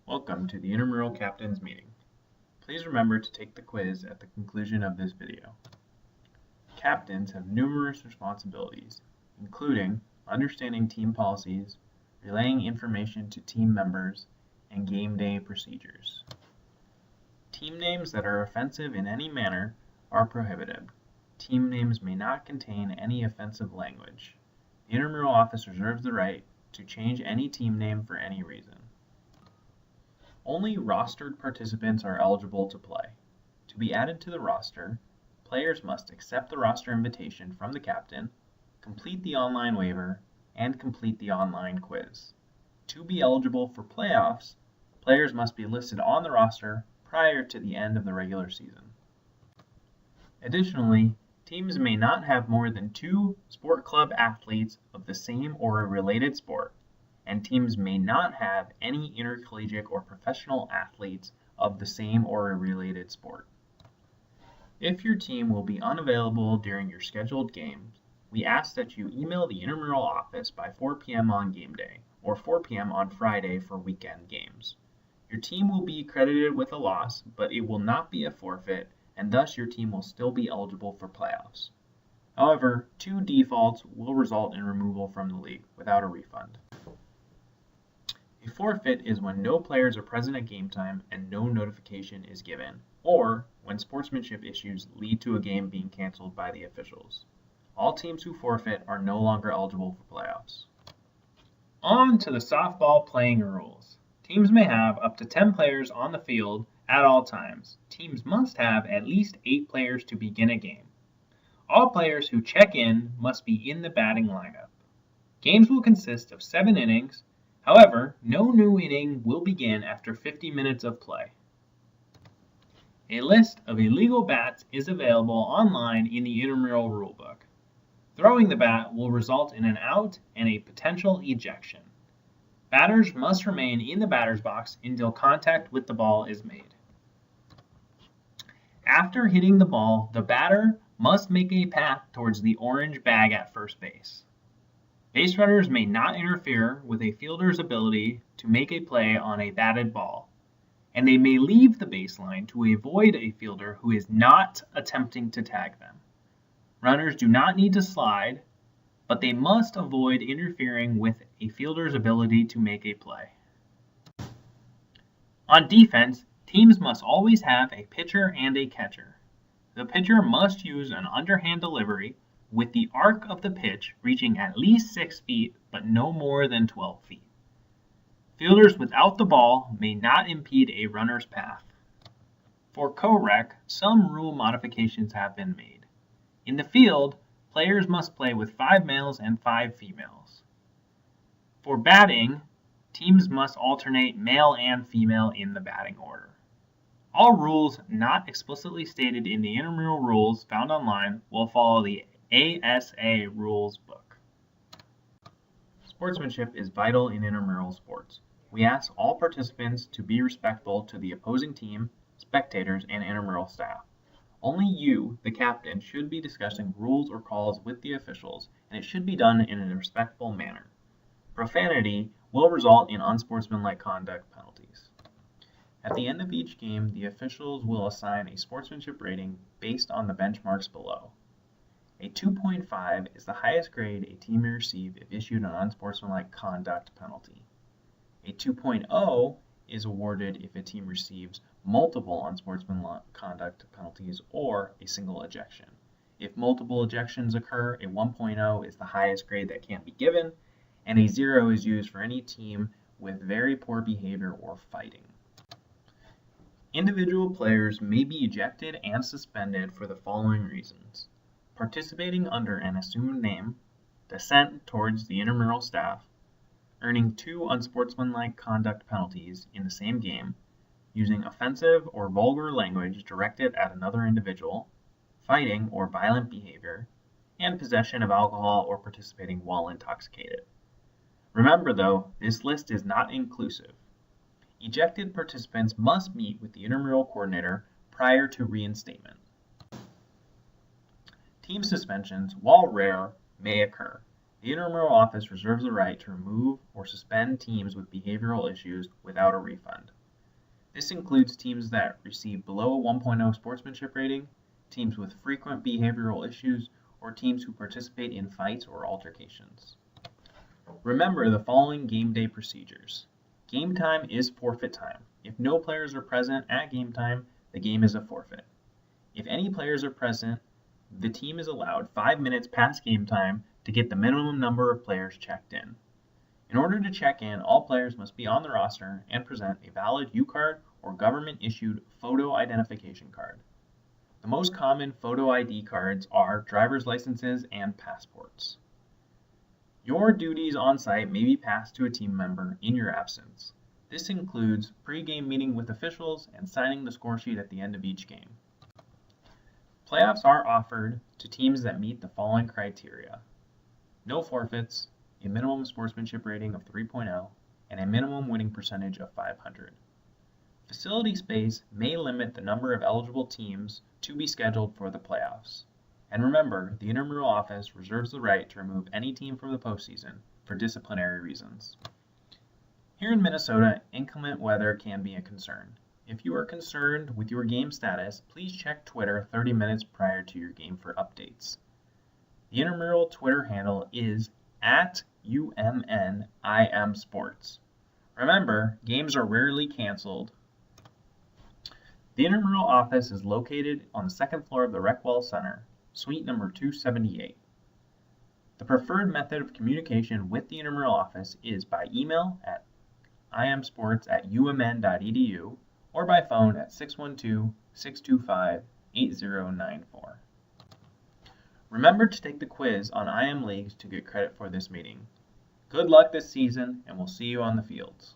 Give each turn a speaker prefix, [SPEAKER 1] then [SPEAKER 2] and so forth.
[SPEAKER 1] Welcome to the Intramural Captains Meeting. Please remember to take the quiz at the conclusion of this video. Captains have numerous responsibilities, including understanding team policies, relaying information to team members, and game day procedures. Team names that are offensive in any manner are prohibited. Team names may not contain any offensive language. The Intramural office reserves the right to change any team name for any reason. Only rostered participants are eligible to play. To be added to the roster, players must accept the roster invitation from the captain, complete the online waiver, and complete the online quiz. To be eligible for playoffs, players must be listed on the roster prior to the end of the regular season. Additionally, teams may not have more than 2 sport club athletes of the same or a related sport, and teams may not have any intercollegiate or professional athletes of the same or a related sport. If your team will be unavailable during your scheduled games, we ask that you email the intramural office by 4 p.m. on game day or 4 p.m. on Friday for weekend games. Your team will be credited with a loss, but it will not be a forfeit, and thus your team will still be eligible for playoffs. However, 2 defaults will result in removal from the league without a refund. A forfeit is when no players are present at game time and no notification is given, or when sportsmanship issues lead to a game being canceled by the officials. All teams who forfeit are no longer eligible for playoffs. On to the softball playing rules. Teams may have up to 10 players on the field at all times. Teams must have at least 8 players to begin a game. All players who check in must be in the batting lineup. Games will consist of 7 innings. However, no new inning will begin after 50 minutes of play. A list of illegal bats is available online in the intramural rulebook. Throwing the bat will result in an out and a potential ejection. Batters must remain in the batter's box until contact with the ball is made. After hitting the ball, the batter must make a path towards the orange bag at first base. Base runners may not interfere with a fielder's ability to make a play on a batted ball, and they may leave the baseline to avoid a fielder who is not attempting to tag them. Runners do not need to slide, but they must avoid interfering with a fielder's ability to make a play. On defense, teams must always have a pitcher and a catcher. The pitcher must use an underhand delivery with the arc of the pitch reaching at least 6 feet but no more than 12 feet. Fielders without the ball may not impede a runner's path. For co-rec, some rule modifications have been made. In the field, players must play with 5 males and 5 females. For batting, teams must alternate male and female in the batting order. All rules not explicitly stated in the intramural rules found online will follow the ASA rules book. Sportsmanship is vital in intramural sports. We ask all participants to be respectful to the opposing team, spectators, and intramural staff. Only you, the captain, should be discussing rules or calls with the officials, and it should be done in a respectful manner. Profanity will result in unsportsmanlike conduct penalties. At the end of each game, the officials will assign a sportsmanship rating based on the benchmarks below. A 2.5 is the highest grade a team may receive if issued an unsportsmanlike conduct penalty. A 2.0 is awarded if a team receives multiple unsportsmanlike conduct penalties or a single ejection. If multiple ejections occur, a 1.0 is the highest grade that can be given, and a 0 is used for any team with very poor behavior or fighting. Individual players may be ejected and suspended for the following reasons: participating under an assumed name, dissent towards the intramural staff, earning 2 unsportsmanlike conduct penalties in the same game, using offensive or vulgar language directed at another individual, fighting or violent behavior, and possession of alcohol or participating while intoxicated. Remember though, this list is not inclusive. Ejected participants must meet with the intramural coordinator prior to reinstatement. Team suspensions, while rare, may occur. The intramural office reserves the right to remove or suspend teams with behavioral issues without a refund. This includes teams that receive below a 1.0 sportsmanship rating, teams with frequent behavioral issues, or teams who participate in fights or altercations. Remember the following game day procedures. Game time is forfeit time. If no players are present at game time, the game is a forfeit. If any players are present, the team is allowed 5 minutes past game time to get the minimum number of players checked in. In order to check in, all players must be on the roster and present a valid U-card or government-issued photo identification card. The most common photo ID cards are driver's licenses and passports. Your duties on site may be passed to a team member in your absence. This includes pre-game meeting with officials and signing the score sheet at the end of each game. Playoffs are offered to teams that meet the following criteria: no forfeits, a minimum sportsmanship rating of 3.0, and a minimum winning percentage of 500. Facility space may limit the number of eligible teams to be scheduled for the playoffs. And remember, the intramural office reserves the right to remove any team from the postseason for disciplinary reasons. Here in Minnesota, inclement weather can be a concern. If you are concerned with your game status, please check Twitter 30 minutes prior to your game for updates. The intramural Twitter handle is @UMNIMSports. Remember, games are rarely canceled. The intramural office is located on the second floor of the Recwell Center, suite number 278. The preferred method of communication with the intramural office is by email at imsports@umn.edu or by phone at 612-625-8094. Remember to take the quiz on IM Leagues to get credit for this meeting. Good luck this season, and we'll see you on the fields.